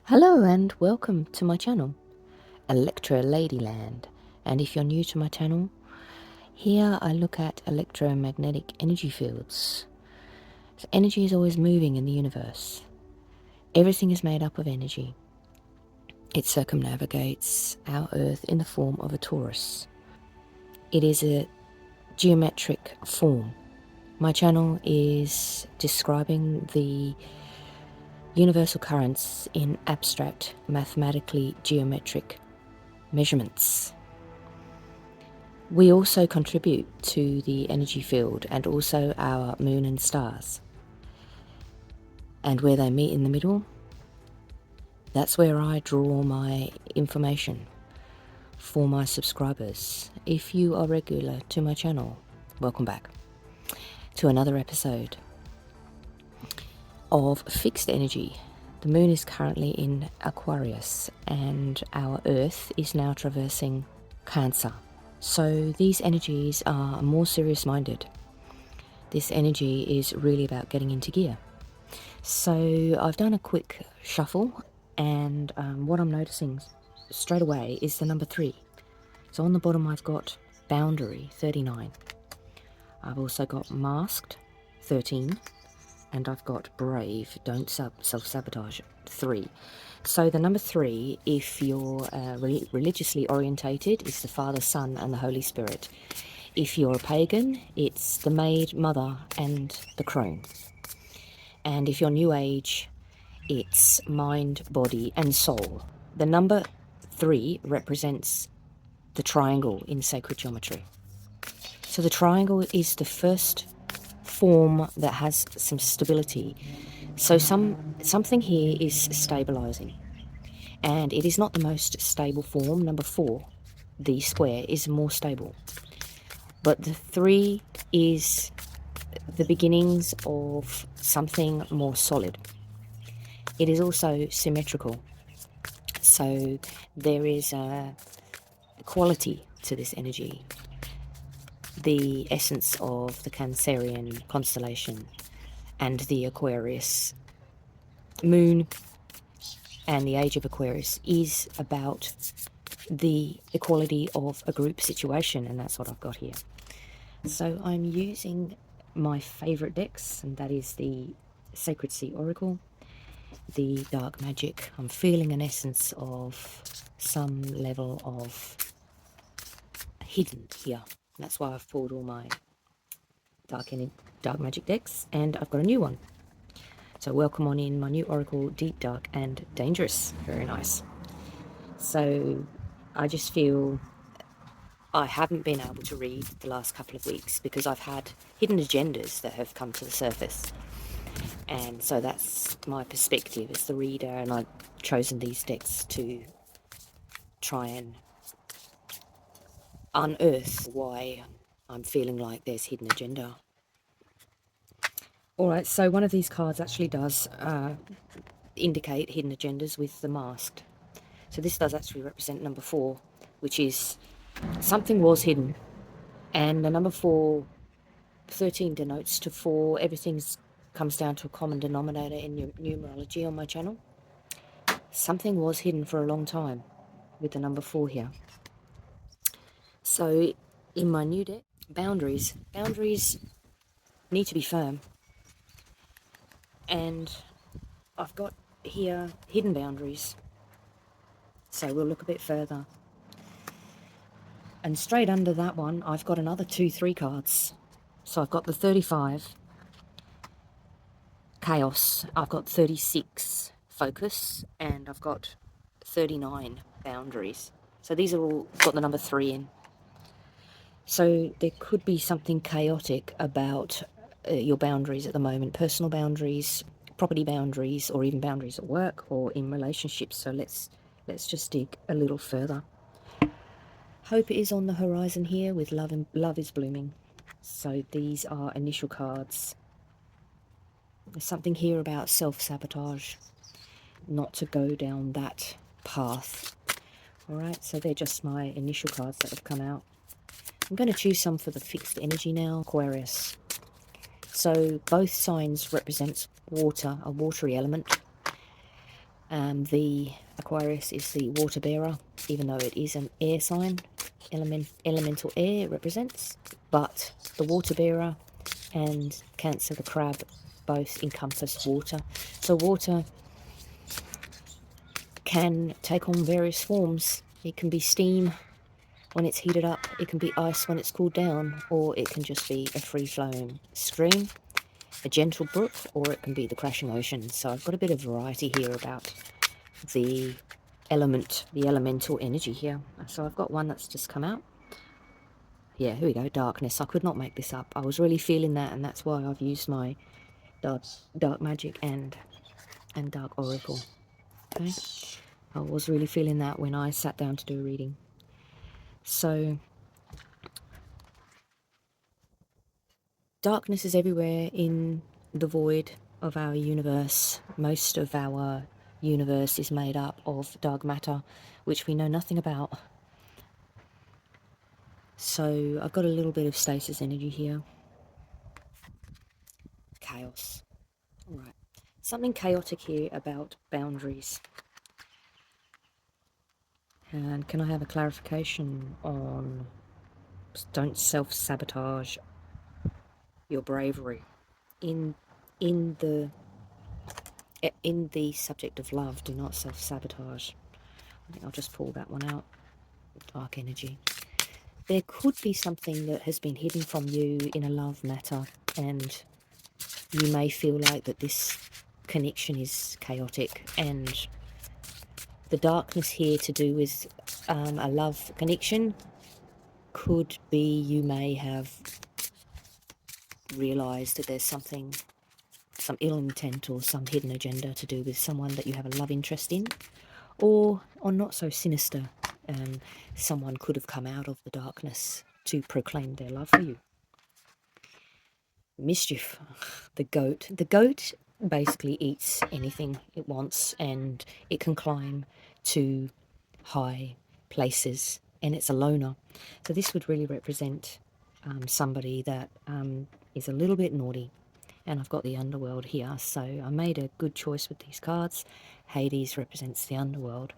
Hello and welcome to my channel, Electro Ladyland. And if you're new to my channel, here I look at electromagnetic energy fields. So energy is always moving in the universe. Everything is made up of energy. It circumnavigates our Earth in the form of a torus. It is a geometric form. My channel is describing the universal currents in abstract, mathematically geometric measurements. We also contribute to the energy field and also our moon and stars. And where they meet in the middle, that's where I draw my information for my subscribers. If you are regular to my channel, welcome back to another episode of Fixed Energy. The moon is currently in Aquarius and our Earth is now traversing Cancer. So these energies are more serious-minded. This energy is really about getting into gear. So I've done a quick shuffle, and what I'm noticing straight away is the number 3. So on the bottom I've got boundary, 39. I've also got masked, 13. And I've got brave, don't self-sabotage, 3. So the number 3, if you're religiously orientated, is the Father, Son and the Holy Spirit. If you're a pagan, it's the Maid, Mother and the Crone. And if you're New Age, it's mind, body and soul. The number 3 represents the triangle in sacred geometry. So the triangle is the first form that has some stability. So something here is stabilizing, and it is not the most stable form. Number 4, the square, is more stable, but the 3 is the beginnings of something more solid. It is also symmetrical, so there is a quality to this energy, the essence of the Cancerian constellation and the Aquarius moon and the age of Aquarius is about the equality of a group situation, and that's what I've got here. So I'm using my favorite decks, and that is the Sacred Sea Oracle, the Dark Magic. I'm feeling an essence of some level of hidden here. That's why I've pulled all my dark magic decks, and I've got a new one. So welcome on in my new Oracle, Deep, Dark and Dangerous. Very nice. So I just feel I haven't been able to read the last couple of weeks because I've had hidden agendas that have come to the surface. And so that's my perspective as the reader, and I've chosen these decks to try and unearth why I'm feeling like there's hidden agenda. Alright, so one of these cards actually does indicate hidden agendas with the masked. So this does actually represent number 4, which is something was hidden. And the number 4, 13 denotes to 4. Everything comes down to a common denominator in numerology on my channel. Something was hidden for a long time with the number 4 here. So in my new deck, boundaries need to be firm. And I've got here hidden boundaries. So we'll look a bit further. And straight under that one, I've got another 2-3 cards. So I've got the 35, Chaos. I've got 36, Focus. And I've got 39, Boundaries. So these are all got the number 3 in. So there could be something chaotic about your boundaries at the moment. Personal boundaries, property boundaries, or even boundaries at work or in relationships. So let's just dig a little further. Hope is on the horizon here with love, and love is blooming. So these are initial cards. There's something here about self-sabotage, not to go down that path. Alright, so they're just my initial cards that have come out. I'm going to choose some for the fixed energy now. Aquarius. So both signs represents water, a watery element. The Aquarius is the water bearer, even though it is an air sign, elemental air it represents. But the water bearer and Cancer, the crab, both encompass water. So water can take on various forms. It can be steam when it's heated up, it can be ice when it's cooled down, or it can just be a free-flowing stream, a gentle brook, or it can be the crashing ocean. So I've got a bit of variety here about the elemental energy here. So I've got one that's just come out. Yeah, here we go, darkness. I could not make this up. I was really feeling that, and that's why I've used my dark magic and dark oracle. Okay, I was really feeling that when I sat down to do a reading. So darkness is everywhere in the void of our universe. Most of our universe is made up of dark matter, which we know nothing about. So I've got a little bit of stasis energy here. Chaos. All right. Something chaotic here about boundaries. And can I have a clarification on don't self-sabotage your bravery in the subject of love? Do not self-sabotage. I think I'll just pull that one out. Dark energy. There could be something that has been hidden from you in a love matter, and you may feel like that this connection is chaotic, and the darkness here to do with a love connection could be you may have realised that there's some ill intent or some hidden agenda to do with someone that you have a love interest in, or not so sinister, someone could have come out of the darkness to proclaim their love for you. Mischief. The goat. The goat basically eats anything it wants, and it can climb to high places, and it's a loner. So this would really represent somebody that is a little bit naughty. And I've got the underworld here, so I made a good choice with these cards. Hades represents the underworld.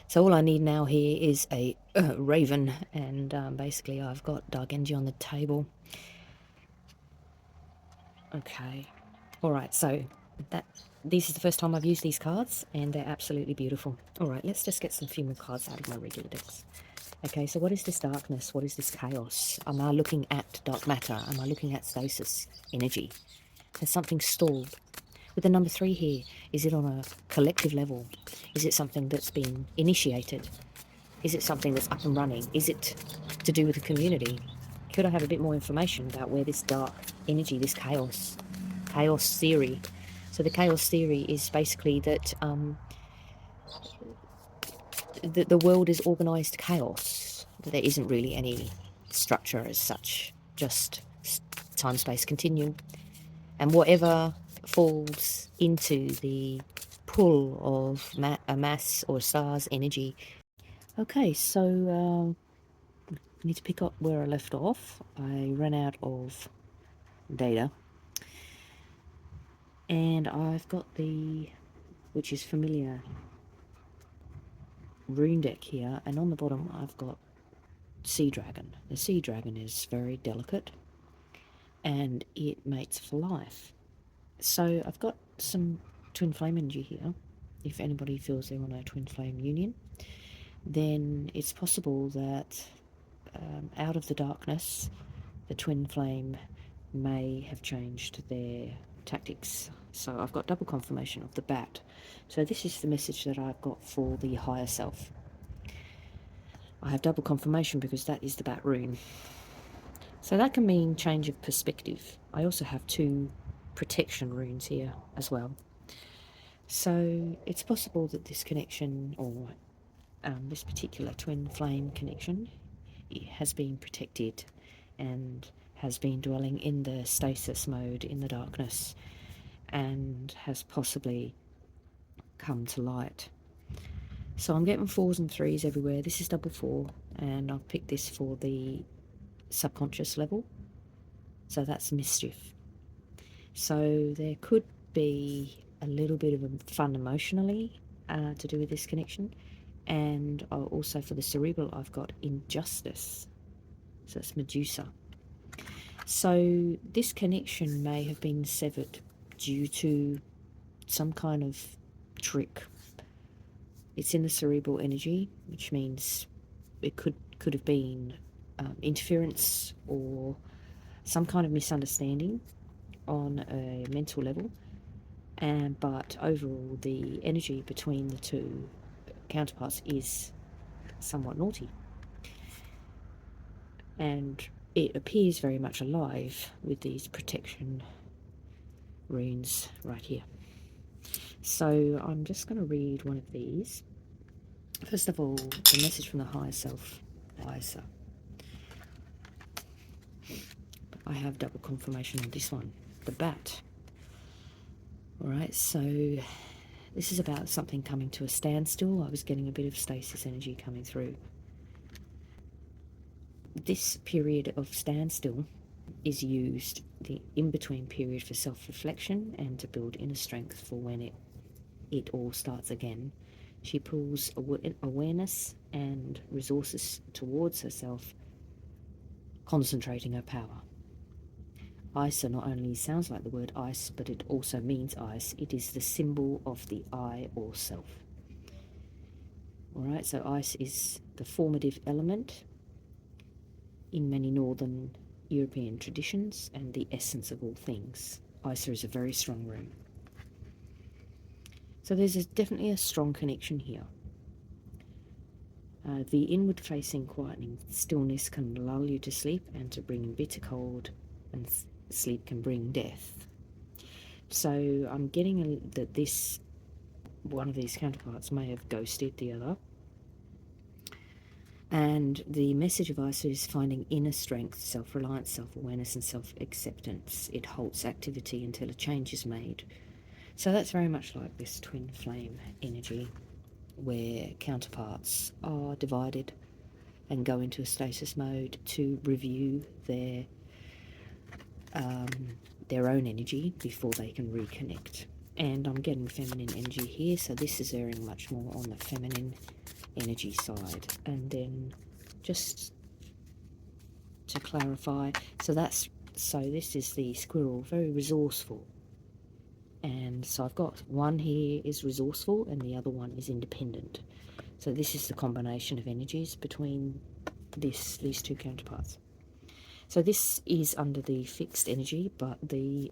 So all I need now here is a raven, and basically I've got dark energy on the table. Okay. All right, so this is the first time I've used these cards, and they're absolutely beautiful. All right, let's just get some few more cards out of my regular decks. Okay, so what is this darkness? What is this chaos? Am I looking at dark matter? Am I looking at stasis energy? Has something stalled? With the number 3 here, is it on a collective level? Is it something that's been initiated? Is it something that's up and running? Is it to do with the community? Could I have a bit more information about where this dark energy, this chaos theory? So the chaos theory is basically that the world is organised chaos. There isn't really any structure as such, just time-space continuum. And whatever falls into the pull of a mass or a star's energy. Okay, so I need to pick up where I left off. I ran out of data. And I've got which is familiar, rune deck here. And on the bottom I've got sea dragon. The sea dragon is very delicate, and it mates for life. So I've got some twin flame energy here. If anybody feels they're on a twin flame union, then it's possible that out of the darkness, the twin flame may have changed their tactics. So I've got double confirmation of the bat. So this is the message that I've got for the higher self. I have double confirmation because that is the bat rune. So that can mean change of perspective. I also have 2 protection runes here as well. So it's possible that this connection, or this particular twin flame connection, has been protected and has been dwelling in the stasis mode in the darkness, and has possibly come to light. So I'm getting 4s and 3s everywhere. This is double 4, and I've picked this for the subconscious level. So that's mischief. So there could be a little bit of fun emotionally to do with this connection. And also for the cerebral, I've got injustice. So it's Medusa. So this connection may have been severed due to some kind of trick. It's in the cerebral energy, which means it could have been interference or some kind of misunderstanding on a mental level. But overall, the energy between the two counterparts is somewhat naughty. And it appears very much alive with these protection runes right here. So I'm just going to read one of these. First of all, the message from the higher self, Isa. I have double confirmation on this one, the bat. Alright, so this is about something coming to a standstill. I was getting a bit of stasis energy coming through. This period of standstill is used, the in-between period, for self-reflection and to build inner strength for when it all starts again. She pulls awareness and resources towards herself, concentrating her power. Isa not only sounds like the word ice, but it also means ice. It is the symbol of the I or self. Alright, so ice is the formative element in many northern European traditions and the essence of all things. Isa is a very strong rune. So there's definitely a strong connection here. The inward-facing quietening stillness can lull you to sleep and to bring bitter cold, and sleep can bring death. So I'm getting that this one of these counterparts may have ghosted the other. And the message of Isa is finding inner strength, self-reliance, self-awareness, and self-acceptance. It halts activity until a change is made. So that's very much like this twin flame energy, where counterparts are divided and go into a stasis mode to review their own energy before they can reconnect. And I'm getting feminine energy here, so this is airing much more on the feminine energy side. And then just to clarify, so this is the squirrel, very resourceful. And so I've got one here is resourceful and the other one is independent. So this is the combination of energies between these two counterparts. So this is under the fixed energy, but the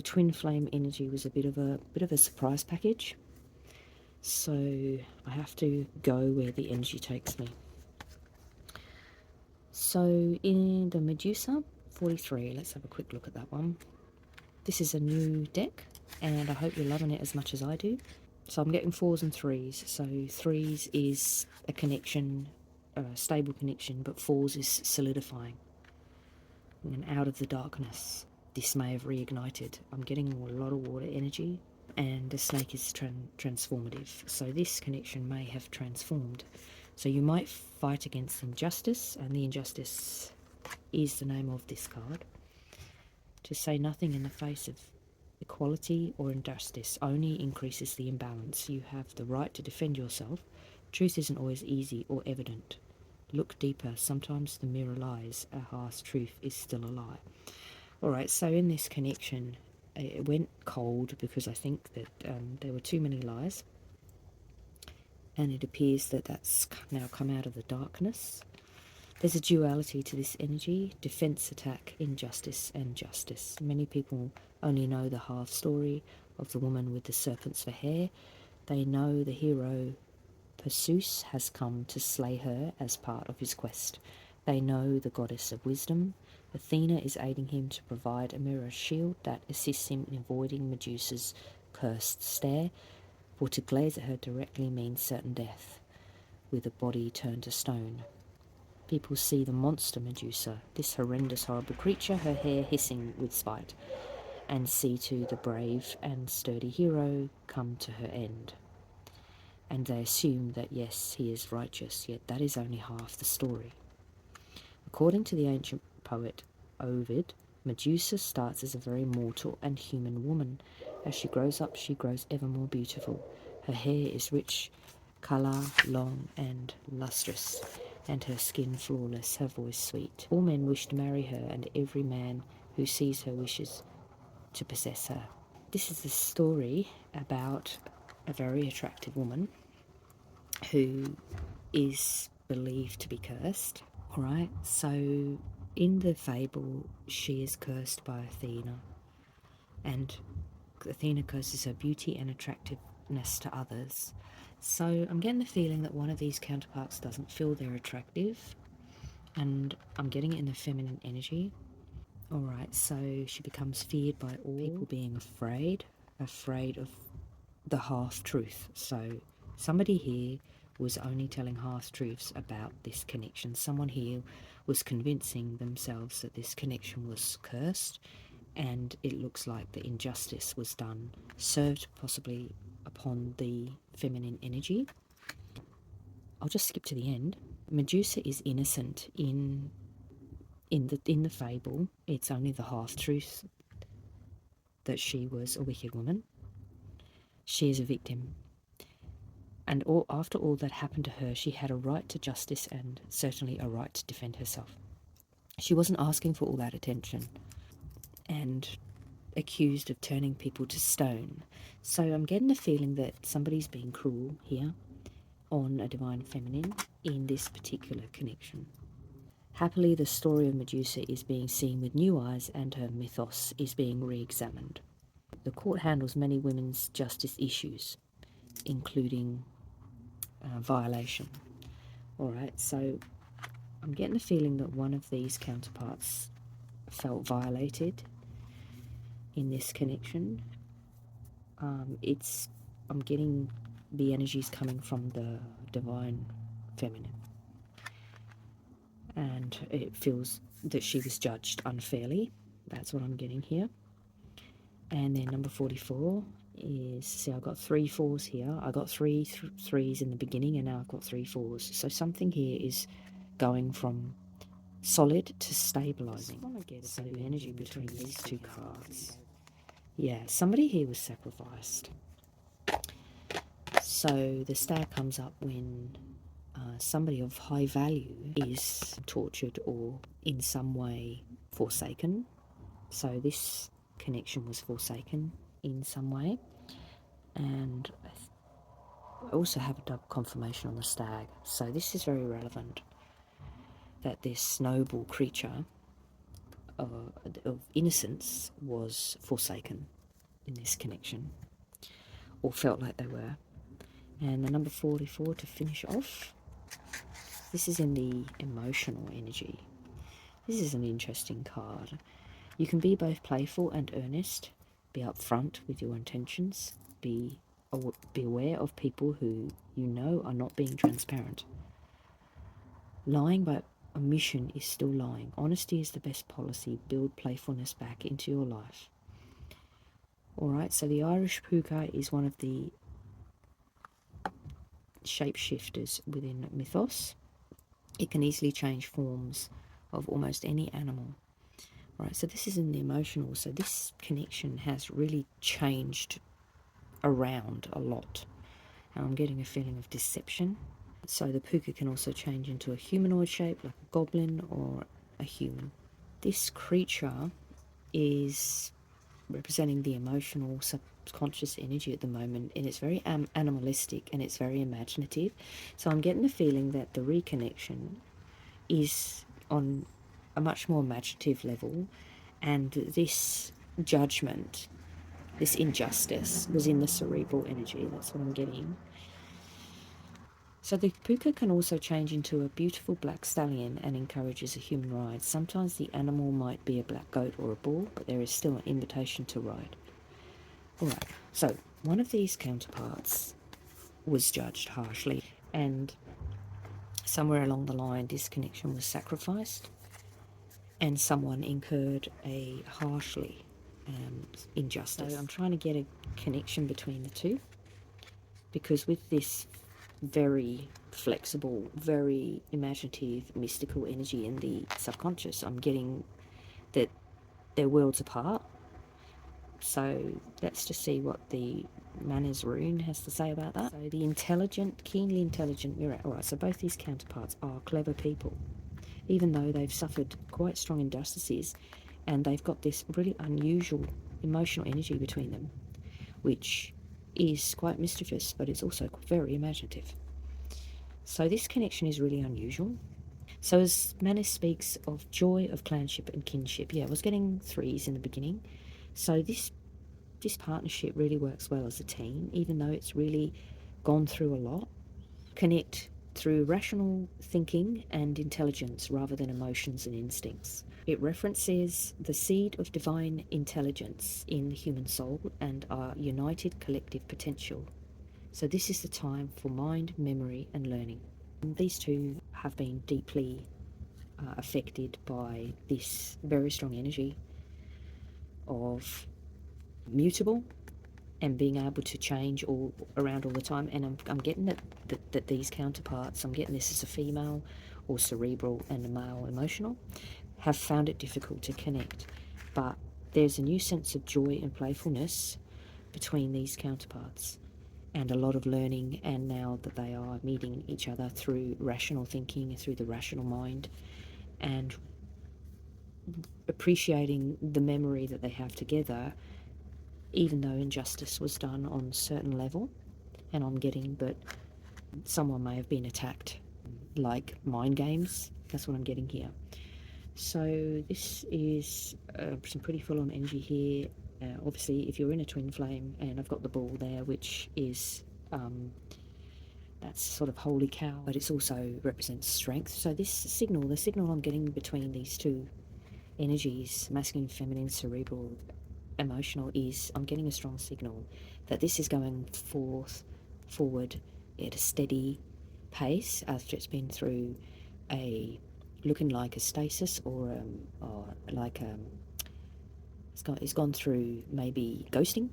twin flame energy was a bit of a surprise package. So I have to go where the energy takes me. So in the Medusa 43, let's have a quick look at that one. This is a new deck, and I hope you're loving it as much as I do. So I'm getting 4s and 3s. So 3s is a connection, a stable connection, but 4s is solidifying. And out of the darkness, this may have reignited. I'm getting a lot of water energy, and the snake is transformative. So this connection may have transformed. So you might fight against injustice, and the injustice is the name of this card. To say nothing in the face of equality or injustice only increases the imbalance. You have the right to defend yourself. Truth isn't always easy or evident. Look deeper. Sometimes the mirror lies. A harsh truth is still a lie. Alright, so in this connection, it went cold because I think that there were too many lies. And it appears that that's now come out of the darkness. There's a duality to this energy: defense, attack, injustice, and justice. Many people only know the half story of the woman with the serpents for hair. They know the hero Perseus has come to slay her as part of his quest. They know the goddess of wisdom. Athena is aiding him to provide a mirror shield that assists him in avoiding Medusa's cursed stare, for to glaze at her directly means certain death, with a body turned to stone. People see the monster Medusa, this horrendous, horrible creature, her hair hissing with spite, and see too the brave and sturdy hero come to her end. And they assume that yes, he is righteous, yet that is only half the story. According to the ancient poet Ovid, Medusa starts as a very mortal and human woman, As she grows up, she grows ever more beautiful. Her hair is rich colour, long and lustrous, and her skin flawless, her voice sweet. All men wish to marry her, and every man who sees her wishes to possess her. This is a story about a very attractive woman who is believed to be cursed. Alright, so in the fable, she is cursed by Athena, and Athena curses her beauty and attractiveness to others. So I'm getting the feeling that one of these counterparts doesn't feel they're attractive, and I'm getting it in the feminine energy. Alright, so she becomes feared by all, people being afraid of the half-truth. So somebody here was only telling half-truths about this connection. Someone here was convincing themselves that this connection was cursed, and it looks like the injustice was done, served possibly upon the feminine energy. I'll just skip to the end. Medusa is innocent in the fable. It's only the half-truth that she was a wicked woman. She is a victim. And after all that happened to her, she had a right to justice and certainly a right to defend herself. She wasn't asking for all that attention and accused of turning people to stone. So I'm getting the feeling that somebody's being cruel here on a divine feminine in this particular connection. Happily, the story of Medusa is being seen with new eyes, and her mythos is being re-examined. The court handles many women's justice issues, including violation. Alright, so I'm getting the feeling that one of these counterparts felt violated in this connection. I'm getting the energies coming from the divine feminine, and it feels that she was judged unfairly. That's what I'm getting here. And then number 44 is, see, I've got 3 4s here. I got 3 3s in the beginning, and now I've got 3 4s. So something here is going from solid to stabilizing. So the energy between these 2 cards. Yeah, somebody here was sacrificed. So the stag comes up when somebody of high value is tortured or in some way forsaken. So this connection was forsaken in some way. And I also have a double confirmation on the stag. So this is very relevant, that this noble creature of innocence was forsaken in this connection, or felt like they were. And the number 44 to finish off, this is in the emotional energy. This is an interesting card. You can be both playful and earnest, be upfront with your intentions, be aware of people who you know are not being transparent. Lying by omission is still lying. Honesty is the best policy. Build playfulness back into your life. Alright, so the Irish puka is one of the shapeshifters within mythos. It can easily change forms of almost any animal. Right, so this is in the emotional, so this connection has really changed around a lot. And I'm getting a feeling of deception. So the puka can also change into a humanoid shape, like a goblin or a human. This creature is representing the emotional subconscious energy at the moment, and it's very animalistic and it's very imaginative. So I'm getting the feeling that the reconnection is on a much more imaginative level, and this judgment, this injustice, was in the cerebral energy. That's what I'm getting. So the puka can also change into a beautiful black stallion and encourages a human ride. Sometimes the animal might be a black goat or a bull, but there is still an invitation to ride. Alright, so one of these counterparts was judged harshly, and somewhere along the line this connection was sacrificed, and someone incurred a harshly injustice. So I'm trying to get a connection between the two, because with this very flexible, very imaginative, mystical energy in the subconscious, I'm getting that they're worlds apart, So let's just see what the manners rune has to say about that. So the intelligent, keenly intelligent mirror. Alright, so both these counterparts are clever people, even though they've suffered quite strong injustices, and they've got this really unusual emotional energy between them, which is quite mischievous, but it's also very imaginative. So this connection is really unusual. So as Manus speaks of joy of clanship and kinship, I was getting 3s in the beginning. So this partnership really works well as a team, even though it's really gone through a lot. Connect through rational thinking and intelligence rather than emotions and instincts. It references the seed of divine intelligence in the human soul and our united collective potential. So this is the time for mind, memory and learning. And these two have been deeply affected by this very strong energy of mutable and being able to change all around all the time. And I'm getting that these counterparts, I'm getting this as a female or cerebral and a male emotional, have found it difficult to connect. But there's a new sense of joy and playfulness between these counterparts, and a lot of learning, and now that they are meeting each other through rational thinking, through the rational mind, and appreciating the memory that they have together, even though injustice was done on a certain level. And I'm getting that someone may have been attacked, like mind games. That's what I'm getting here. So this is some pretty full-on energy here. Obviously, if you're in a twin flame, and I've got the ball there, which is that's sort of holy cow, but it also represents strength. So this signal, the signal I'm getting between these two energies, masculine, feminine, cerebral, emotional, is I'm getting a strong signal that this is going forward at a steady pace after it's been through a looking like a stasis or like it's gone through maybe ghosting,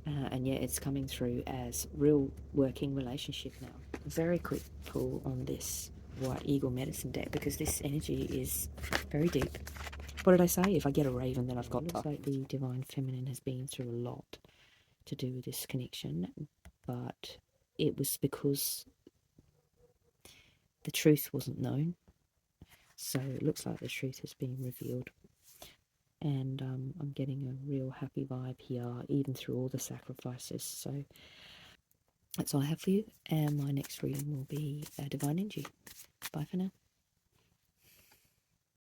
and yet it's coming through as real working relationship now. Very quick pull on this White Eagle Medicine deck because this energy is very deep. What did I say? If I get a raven, then I've got to. Looks like the Divine Feminine has been through a lot to do with this connection, but it was because the truth wasn't known. So it looks like the truth has been revealed. And I'm getting a real happy vibe here, even through all the sacrifices. So that's all I have for you. And my next reading will be Divine Energy. Bye for now.